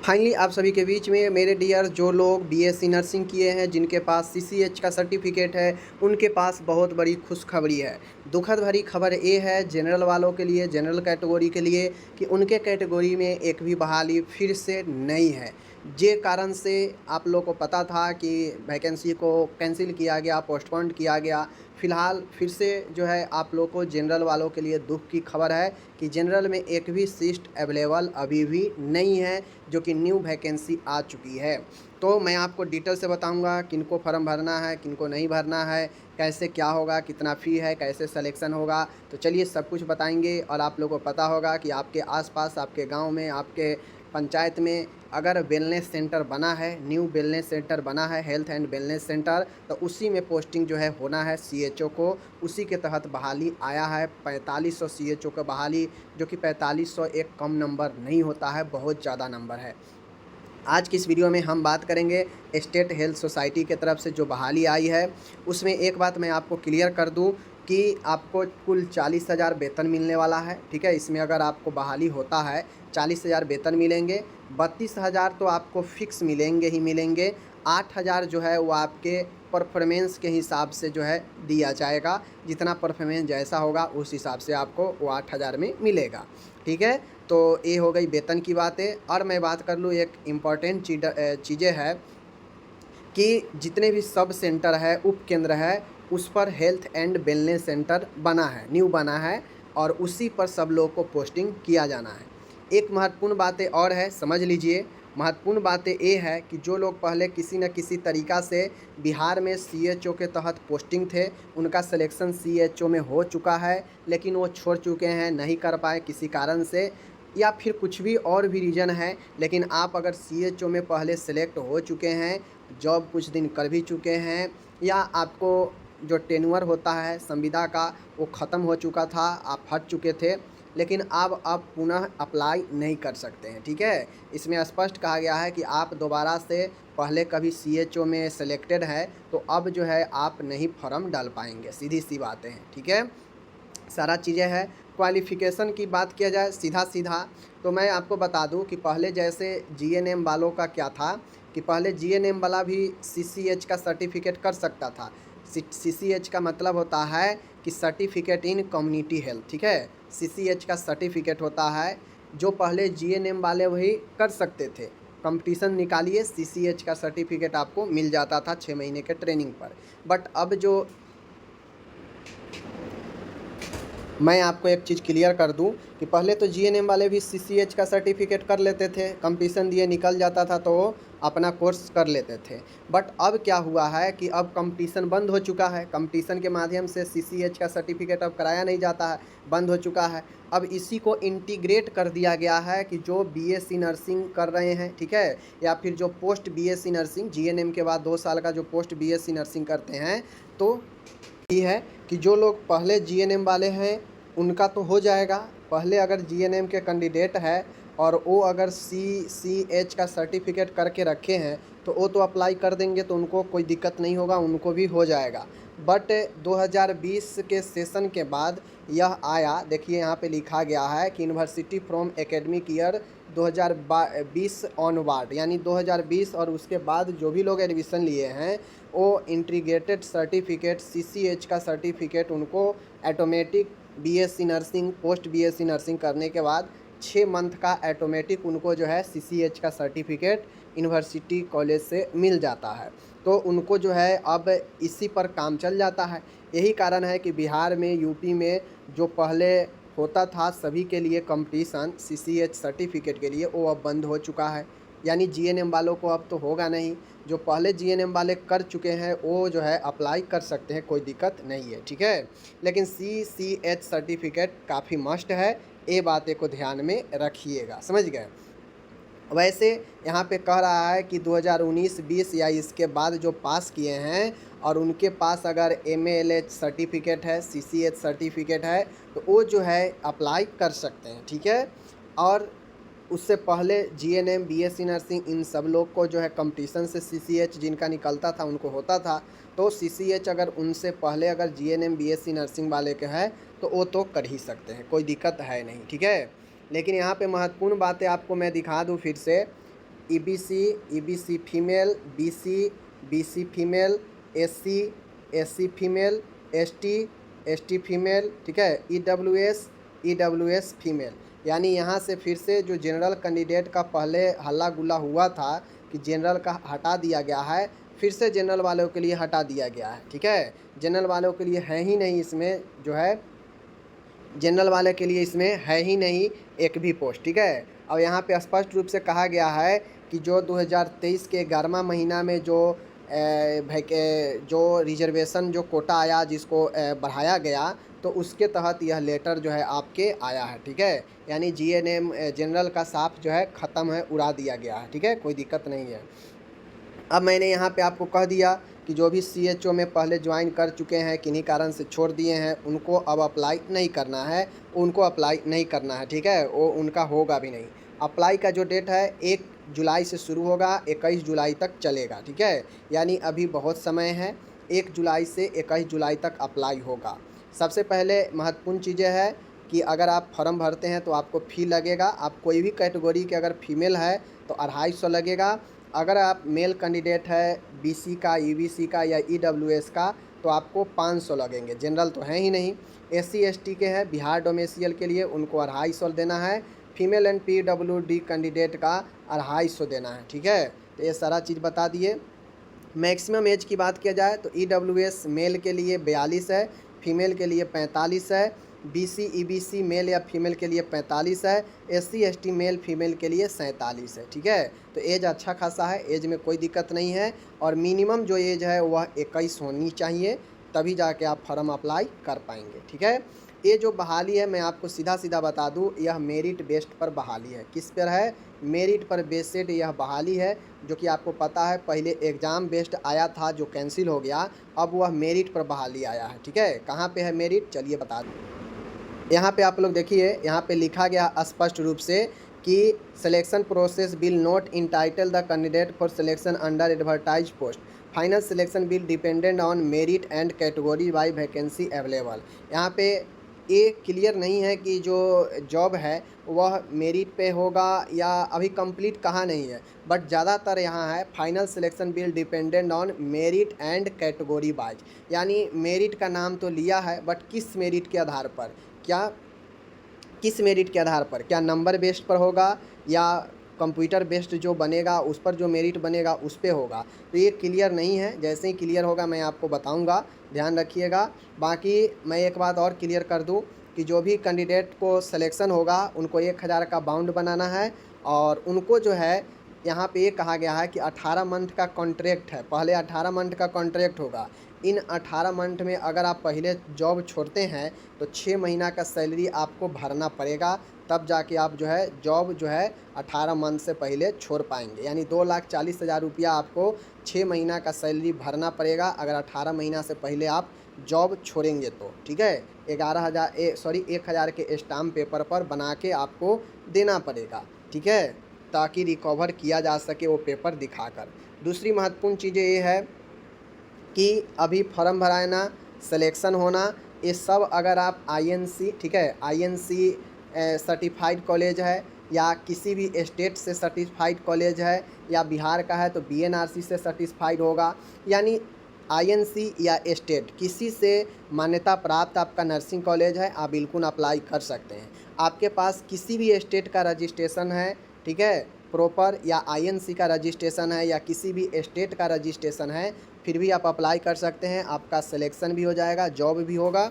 Finally आप सभी के बीच में मेरे डियर जो लोग बीएससी नर्सिंग किए हैं, जिनके पास सीसीएच का सर्टिफिकेट है, उनके पास बहुत बड़ी खुशखबरी है। दुखद भरी खबर ये है जनरल वालों के लिए, जनरल कैटेगरी के लिए, कि उनके कैटेगरी में एक भी बहाली फिर से नहीं है। जे कारण से आप लोग को पता था कि वैकेंसी को कैंसिल किया गया, पोस्टपोन्ड किया गया। फ़िलहाल फिर से जो है आप लोग को जनरल वालों के लिए दुख की खबर है कि जनरल में एक भी सीट अवेलेबल अभी भी नहीं है, जो कि न्यू वैकेंसी आ चुकी है। तो मैं आपको डिटेल से बताऊंगा किनको फॉर्म भरना है, किनको नहीं भरना है, कैसे क्या होगा, कितना फ़ी है, कैसे सिलेक्शन होगा। तो चलिए सब कुछ बताएंगे। और आप लोगों को पता होगा कि आपके आसपास, आपके गांव में, आपके पंचायत में अगर वेलनेस सेंटर बना है, न्यू वेलनेस सेंटर बना है, हेल्थ एंड वेलनेस सेंटर, तो उसी में पोस्टिंग जो है होना है सीएचओ को। उसी के तहत बहाली आया है 4500 सीएचओ का बहाली, जो कि 4500 एक कम नंबर नहीं होता है, बहुत ज़्यादा नंबर है। आज की इस वीडियो में हम बात करेंगे स्टेट हेल्थ सोसाइटी की तरफ से जो बहाली आई है। उसमें एक बात मैं आपको क्लियर कर दूं कि आपको कुल 40,000 वेतन मिलने वाला है। ठीक है, इसमें अगर आपको बहाली होता है 40,000 वेतन मिलेंगे, 32,000 तो आपको फिक्स मिलेंगे ही मिलेंगे। 8,000 जो है वो आपके परफॉर्मेंस के हिसाब से जो है दिया जाएगा। जितना परफॉर्मेंस जैसा होगा उस हिसाब से आपको वो 8,000 में मिलेगा। ठीक है, तो ये हो गई वेतन की बातें। और मैं बात कर लूँ, एक इम्पॉर्टेंट चीज़ें है कि जितने भी सब सेंटर है, उप केंद्र है, उस पर हेल्थ एंड वेलनेस सेंटर बना है, न्यू बना है, और उसी पर सब लोग को पोस्टिंग किया जाना है। एक महत्वपूर्ण बातें और है, समझ लीजिए। महत्वपूर्ण बातें ये है कि जो लोग पहले किसी न किसी तरीक़ा से बिहार में सीएचओ के तहत पोस्टिंग थे, उनका सिलेक्शन सीएचओ में हो चुका है, लेकिन वो छोड़ चुके हैं, नहीं कर पाए किसी कारण से, या फिर कुछ भी और भी रीज़न है। लेकिन आप अगर सीएचओ में पहले सेलेक्ट हो चुके हैं, जॉब कुछ दिन कर भी चुके हैं, या आपको जो टेन्योर होता है संविदा का वो ख़त्म हो चुका था, आप हट चुके थे, लेकिन अब आप पुनः अप्लाई नहीं कर सकते हैं। ठीक है, इसमें स्पष्ट कहा गया है कि आप दोबारा से पहले कभी सीएचओ में सेलेक्टेड है तो अब जो है आप नहीं फॉर्म डाल पाएंगे, सीधी सी बातें हैं। ठीक है, सारा चीज़ें हैं। क्वालिफ़िकेशन की बात किया जाए सीधा सीधा, तो मैं आपको बता दूं कि पहले जैसे जीएनएम वालों का क्या था कि पहले जीएनएम वाला भी सीसीएच का सर्टिफिकेट कर सकता था। सीसीएच का मतलब होता है कि सर्टिफिकेट इन कम्युनिटी हेल्थ। ठीक है, सीसीएच का सर्टिफिकेट होता है, जो पहले जीएनएम वाले वही कर सकते थे। कंपटीशन निकालिए, सीसीएच का सर्टिफिकेट आपको मिल जाता था 6 महीने के ट्रेनिंग पर। बट अब जो मैं आपको एक चीज़ क्लियर कर दूं कि पहले तो जीएनएम वाले भी सीसीएच का सर्टिफिकेट कर लेते थे, कंपटीशन दिए निकल जाता था तो वो अपना कोर्स कर लेते थे। बट अब क्या हुआ है कि अब कंपटीशन बंद हो चुका है, कंपटीशन के माध्यम से सीसीएच का सर्टिफिकेट अब कराया नहीं जाता है, बंद हो चुका है। अब इसी को इंटीग्रेट कर दिया गया है कि जो बीएससी नर्सिंग कर रहे हैं, ठीक है, या फिर जो पोस्ट बीएससी नर्सिंग, जीएनएम के बाद 2 साल का जो पोस्ट बीएससी नर्सिंग करते हैं, तो ये है कि जो लोग पहले जीएनएम वाले हैं उनका तो हो जाएगा। पहले अगर जीएनएम के कैंडिडेट है और वो अगर सीसीएच का सर्टिफिकेट करके रखे हैं तो वो तो अप्लाई कर देंगे, तो उनको कोई दिक्कत नहीं होगा, उनको भी हो जाएगा। बट 2020 के सेशन के बाद यह आया, देखिए यहाँ पे लिखा गया है कि university from academic year 2020 onward, यानी 2020 और उसके बाद जो भी लोग एडमिशन लिए हैं वो इंटीग्रेटेड सर्टिफिकेट, सीसीएच का सर्टिफिकेट उनको automatic BSc nursing, post BSc nursing करने के बाद 6 मंथ का ऑटोमेटिक उनको जो है सीसीएच का सर्टिफिकेट यूनिवर्सिटी कॉलेज से मिल जाता है। तो उनको जो है अब इसी पर काम चल जाता है। यही कारण है कि बिहार में, यूपी में जो पहले होता था सभी के लिए कंपटीशन सीसीएच सर्टिफिकेट के लिए, वो अब बंद हो चुका है। यानी जीएनएम वालों को अब तो होगा नहीं, जो पहले जीएनएम वाले कर चुके हैं वो जो है अप्लाई कर सकते हैं, कोई दिक्कत नहीं है। ठीक है, लेकिन सीसीएच सर्टिफिकेट काफ़ी मस्ट है, ये बातें को ध्यान में रखिएगा, समझ गए। वैसे यहाँ पे कह रहा है कि 2019-20 या इसके बाद जो पास किए हैं और उनके पास अगर एमएलएच सर्टिफिकेट है, सीसीएच सर्टिफिकेट है, तो वो जो है अप्लाई कर सकते हैं। ठीक है, और उससे पहले जीएनएम, बीएससी नर्सिंग, इन सब लोग को जो है कंपटीशन से सीसीएच जिनका निकलता था उनको होता था, तो सीसीएच अगर उनसे पहले अगर जीएनएम, बीएससी नर्सिंग वाले के है तो वो तो कर ही सकते हैं, कोई दिक्कत है नहीं। ठीक है, लेकिन यहाँ पे महत्वपूर्ण बातें आपको मैं दिखा दूँ फिर से EBC, EBC female, BC, BC female, SC, SC female, ST, ST female, ठीक है, ईडब्ल्यूएस, ईडब्ल्यूएस फीमेल। यानी यहाँ से फिर से जो जनरल कैंडिडेट का पहले हल्ला गुल्ला हुआ था कि जनरल का हटा दिया गया है, फिर से जनरल वालों के लिए हटा दिया गया है, ठीक है। जनरल वालों के लिए है ही नहीं इसमें जो है, जनरल वाले के लिए इसमें है ही नहीं एक भी पोस्ट, ठीक है। और यहाँ पे स्पष्ट रूप से कहा गया है कि जो 2023 के 11वां महीना में जो जो रिजर्वेशन जो कोटा आया जिसको बढ़ाया गया, तो उसके तहत यह लेटर जो है आपके आया है, ठीक है। यानी जीएनएम जनरल का साफ जो है ख़त्म है, उड़ा दिया गया है, ठीक है, कोई दिक्कत नहीं है। अब मैंने यहाँ पे आपको कह दिया कि जो भी सीएचओ में पहले ज्वाइन कर चुके हैं, किन्हीं कारण से छोड़ दिए हैं, उनको अब अप्लाई नहीं करना है, उनको अप्लाई नहीं करना है, ठीक है, वो उनका होगा भी नहीं। अप्लाई का जो डेट है 1 जुलाई से शुरू होगा, 21 जुलाई तक चलेगा, ठीक है। यानी अभी बहुत समय है, 1 जुलाई से 21 जुलाई तक अप्लाई होगा। सबसे पहले महत्वपूर्ण चीज़ें हैं कि अगर आप फॉर्म भरते हैं तो आपको फ़ी लगेगा। आप कोई भी कैटेगरी के अगर फीमेल है तो 250 लगेगा। अगर आप मेल कैंडिडेट है बीसी का, ईबीसी का या ईडब्ल्यूएस का, तो आपको 500 लगेंगे। जनरल तो है ही नहीं। एससी एसटी के हैं, बिहार डोमेसियल के लिए उनको 250 देना है। फीमेल एंड पीडब्ल्यूडी कैंडिडेट का 250 देना है, ठीक है। तो ये सारा चीज़ बता दिए। मैक्सिमम एज की बात किया जाए तो ईडब्ल्यूएस मेल के लिए 42 है, फीमेल के लिए 45 है, बीसी ईबीसी मेल या फीमेल के लिए 45 है, एससी एसटी मेल फीमेल के लिए 47 है, ठीक है। तो एज अच्छा खासा है, एज में कोई दिक्कत नहीं है। और मिनिमम जो एज है वह 21 होनी चाहिए, तभी जाके आप फॉर्म अप्लाई कर पाएंगे, ठीक है। ये जो बहाली है मैं आपको सीधा सीधा बता दूं, यह मेरिट बेस्ड पर बहाली है। किस पर है? मेरिट पर बेस्ड यह बहाली है, जो कि आपको पता है पहले एग्ज़ाम बेस्ड आया था जो कैंसिल हो गया, अब वह मेरिट पर बहाली आया है, ठीक है। कहाँ पे है मेरिट, चलिए बता दूँ। यहाँ पे आप लोग देखिए, यहाँ पे लिखा गया स्पष्ट रूप से कि selection process will not entitle the candidate for selection under advertise post, final selection will dependent on merit and category by vacancy available. यहाँ पे ये क्लियर नहीं है कि जो जॉब है वह मेरिट पे होगा या अभी कंप्लीट कहाँ नहीं है, बट ज़्यादातर यहाँ है final selection will dependent on merit and category wise. यानी मेरिट का नाम तो लिया है, बट किस मेरिट के आधार पर, क्या किस मेरिट के आधार पर, क्या नंबर बेस्ड पर होगा या कंप्यूटर बेस्ड जो बनेगा उस पर जो मेरिट बनेगा उस पर होगा, तो ये क्लियर नहीं है। जैसे ही क्लियर होगा मैं आपको बताऊंगा, ध्यान रखिएगा। बाकी मैं एक बात और क्लियर कर दूं कि जो भी कैंडिडेट को सिलेक्शन होगा उनको 1000 का बाउंड बनाना है, और उनको जो है यहाँ पे ये कहा गया है कि 18 मंथ का कॉन्ट्रैक्ट है, पहले 18 मंथ का कॉन्ट्रैक्ट होगा। इन 18 मंथ में अगर आप पहले जॉब छोड़ते हैं तो 6 महीना का सैलरी आपको भरना पड़ेगा, तब जाके आप जो है जॉब जो है 18 मंथ से पहले छोड़ पाएंगे। यानी 2,40,000 रुपया आपको 6 महीना का सैलरी भरना पड़ेगा अगर 18 महीना से पहले आप जॉब छोड़ेंगे तो, ठीक है। 1,000 के स्टाम्प पेपर पर बना के आपको देना पड़ेगा, ठीक है, ताकि रिकवर किया जा सके वो पेपर दिखाकर। दूसरी महत्वपूर्ण चीज़ें ये है कि अभी फॉर्म भराना, सिलेक्शन होना, ये सब अगर आप आईएनसी, ठीक है, आईएनसी सर्टिफाइड कॉलेज है या किसी भी स्टेट से सर्टिफाइड कॉलेज है या बिहार का है तो बीएनआरसी से सर्टिफाइड होगा। यानी आईएनसी या स्टेट किसी से मान्यता प्राप्त आपका नर्सिंग कॉलेज है, आप बिल्कुल अप्लाई कर सकते हैं। आपके पास किसी भी स्टेट का रजिस्ट्रेशन है, ठीक है, प्रॉपर, या आईएनसी का रजिस्ट्रेशन है या किसी भी स्टेट का रजिस्ट्रेशन है, फिर भी आप अप्लाई कर सकते हैं। आपका सिलेक्शन भी हो जाएगा, जॉब भी होगा,